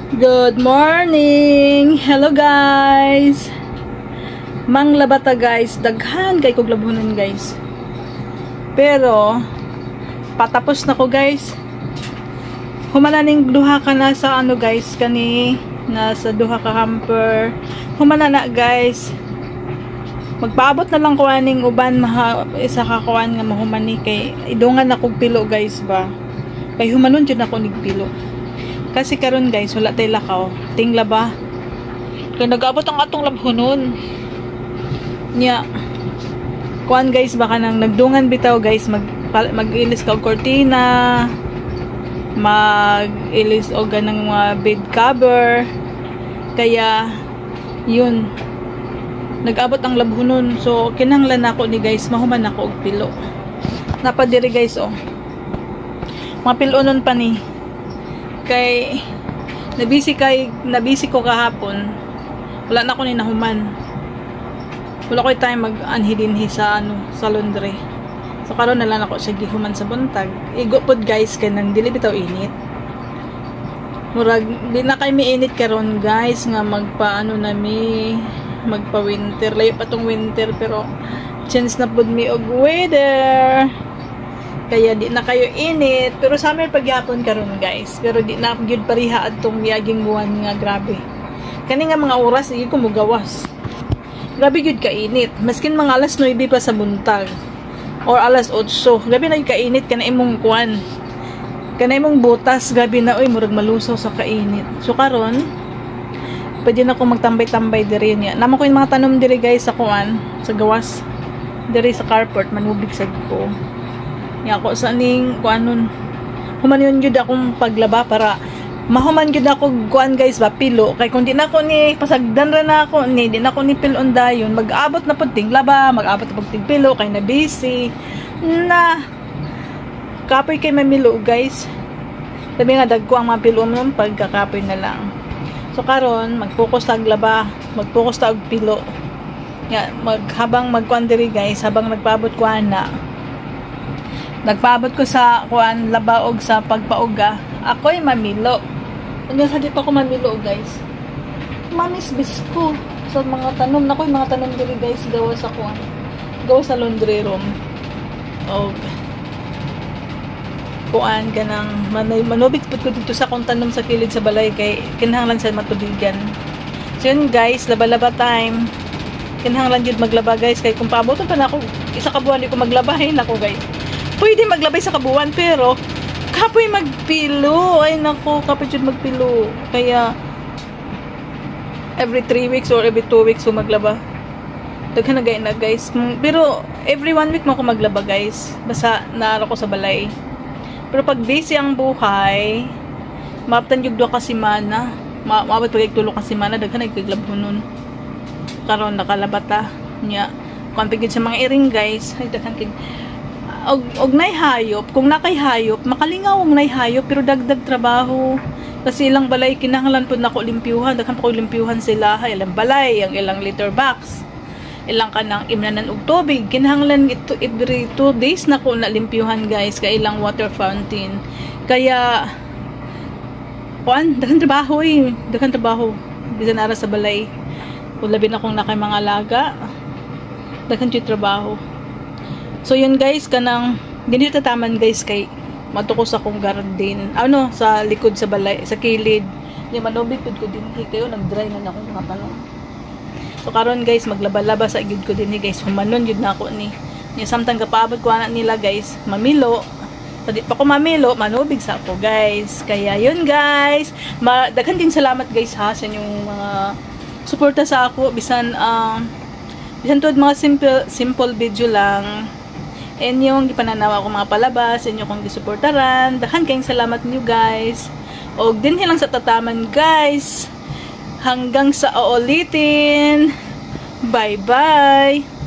Good morning! Hello guys! Manglabata guys, daghan kay kog labunan guys. Pero patapos na ko guys. Humana ning duha ka na sa ano guys, kani nasa duha ka hamper. Humana na guys. Magpaabot na lang ko aning uban isa ka kuan nga mahumani kay idungan akong pilo guys ba. Kay humanon jud ako nigpilo. Kasi karon guys, wala tay lakaw. Tingla ba? Kaya nag-abot ang atong labhonon. Nya. Kuan guys, baka nang nagdungan bitaw guys, mag-ilis ka og kortina, mag-ilis og ganang mga bed cover. Kaya yun. Nag-abot ang labhonon. So kinahanglan nako ni guys, mahuman ako og pilo. Napadiri guys oh. Mga pilonon pa ni. Kay nabisi ko kahapon, wala na ko ni nahuman, wala ko time mag-anhidinhi sa laundry. So karon na lang ako siya gihuman sa buntag. Igo pod guys kay nang dili bitaw init, murag di na kay miinit karon guys nga magpa winter, layo pa tong winter pero chance na pod mi og weather. Kaya di na kayo init, pero summer pagyapon karon guys. Pero di na gyud pariha adtong miaging buwan nga grabe. Kani nga mga oras di ko mugawas. Grabe gyud ka init. Maskin mga alas 9 pa sa buntag or alas 8. Grabe na gyud ka init kana imong kuan. Kana imong butas grabe na oy murag malusaw sa kainit. So karon pwede na ko magtambay-tambay diri niya. Namo ko yung mga tanom diri guys sa kuan, sa gawas. Diri sa carport manubig sad ko. Ako sa ning kuanon human yun jud akong paglaba para mahuman jud ako kuan guys ba pilo kay kun di na ko ni pasagdan ra na ako ni di na ko ni pilon dayon mag-abot na pud ting laba mag-abot na pud ting pilo kay na busy na kapoy kay mamilo guys sabi nga dagko ang mga pilon nun pagkakapoy na lang. So karon mag-focus tag laba mag-focus tag pilo ya habang magkuan diri guys habang nagpaabot ko ana nagpaabot ko sa kuan labaog sa pagpauga. Ako'y mamilo. Hanggang sa di pa ko mamilo guys. Mamisbis ko sa mga tanom. Nako'y mga tanom dili guys gawa sa kuan. Gawa sa laundry room. Og kuan kanang manubig pud ko dito sa akong tanom sa kilid sa balay kay kinahanglan sa matubigan. So yun guys, laba-laba time. Kinahanglan jud maglaba guys kay kung paabot pa na ako isa ka buwan di ko maglabahin nako guys. Pwede maglabay sa kabuuan pero kapoy magpilo. Ay nako, kapoy jud magpilo. Kaya every 3 weeks or every 2 weeks so maglaba. Daghan na gay na guys. Pero every 1 week mo ko maglaba guys. Basta naara ko sa balay. Pero pag busy ang buhay, maaptan jud do ka semana. Maabot pag tulo ka semana daghan nagkaglabon nun. Karon nakalabata nya. Konpigid sa mga iring guys. Ay daghan kay og nay hayop kung nakay hayop makalingaw og nay hayop pero dagdag trabaho kasi ilang balay kinahanglan pud nako limpyuhan daghan pa ko limpyuhan sila ilang balay ang ilang litter box ilang kanang imnanan og tubig kinahanglan ito every 2 days nako na limpyuhan guys kay ilang water fountain kaya kuan daghan trabaho daghan trabaho bisan ara sa balay ug labi na kung nakay mga alaga daghan jud trabaho. So yun guys, kanang ganito tataman guys kay matukos akong garden. Sa likod sa balay, sa kilid. Di manubig pud ko din kayo nag-dry na akong mga tanong. So karon guys, maglaba-laba sa gid ko din guys. Humanon jud na ako ni. Nya samtang kapaabot ko ana nila guys, mamilo. Padi pa ko mamilo, manubig sa ako guys. Kaya yun guys. Daghan din salamat guys ha sa inyong mga suporta sa ako bisan tuod mga simple video lang. Inyong gipananawa ko mga palabas, inyo kong gisuportaran. Dahan kayong salamat niyo guys. O din lang sa tataman guys. Hanggang sa uulitin. Bye bye.